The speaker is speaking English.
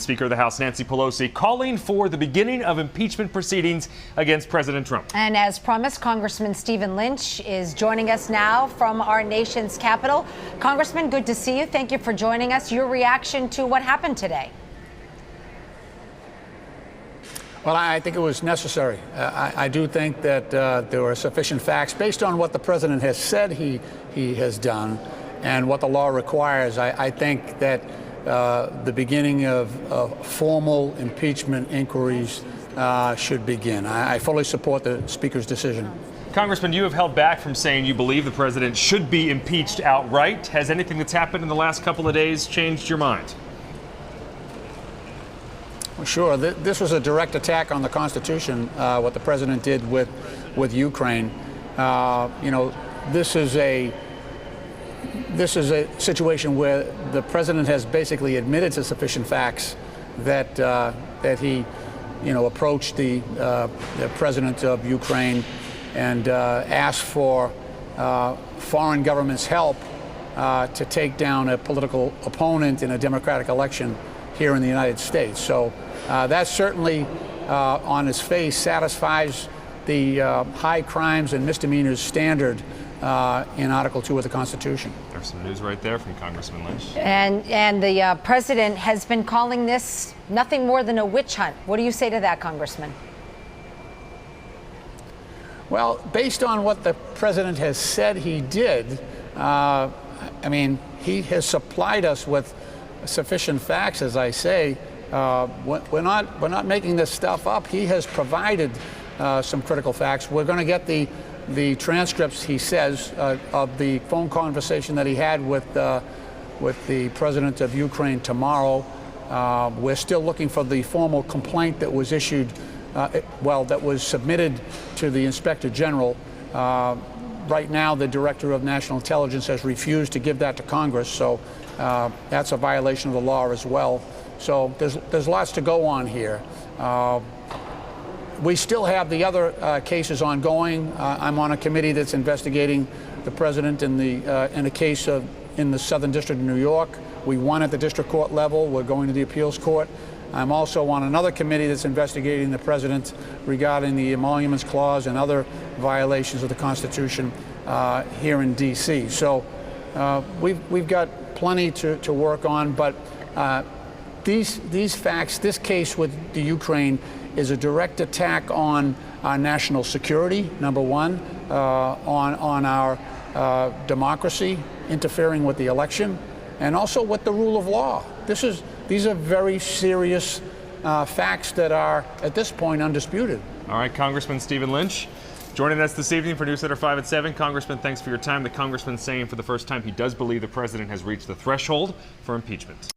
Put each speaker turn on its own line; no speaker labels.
Speaker of the House Nancy Pelosi calling for the beginning of impeachment proceedings against President Trump.
And as promised, Congressman Stephen Lynch is joining us now from our nation's capital. Congressman, good to see you. Thank you for joining us. Your reaction to what happened today?
Well, I think it was necessary. I do think that there were sufficient facts based on what the president has said he has done and what the law requires. I think that the beginning of formal impeachment inquiries should begin. I fully support the Speaker's decision.
Congressman, you have held back from saying you believe the president should be impeached outright. Has anything that's happened in the last couple of days changed your mind?
Well, sure. This was a direct attack on the Constitution, what the president did with Ukraine. This is a situation where the president has basically admitted to sufficient facts that he, approached the president of Ukraine and asked for foreign government's help to take down a political opponent in a democratic election here in the United States. So that certainly, on its face, satisfies the high crimes and misdemeanors standard in Article 2 of the Constitution.
There's some news right there from Congressman Lynch.
And the president has been calling this nothing more than a witch hunt. What do you say to that, Congressman?
Well, based on what the president has said he did, he has supplied us with sufficient facts, as I say. We're not making this stuff up. He has provided some critical facts. We're going to get the transcripts, he says, of the phone conversation that he had with the president of Ukraine tomorrow. We're still looking for the formal complaint that was issued, that was submitted to the Inspector General. Right now, the Director of National Intelligence has refused to give that to Congress, so that's a violation of the law as well. So there's lots to go on here. We still have the other cases ongoing. I'm on a committee that's investigating the president in a case in the Southern District of New York. We won at the district court level. We're going to the appeals court. I'm also on another committee that's investigating the president regarding the Emoluments Clause and other violations of the Constitution here in D.C. So we've got plenty to work on, but these facts, this case with the Ukraine is a direct attack on our national security, number one, on our democracy, interfering with the election, and also with the rule of law. These are very serious facts that are, at this point, undisputed.
All right, Congressman Stephen Lynch joining us this evening for Newsletter 5 at 7. Congressman, thanks for your time. The congressman saying for the first time he does believe the president has reached the threshold for impeachment.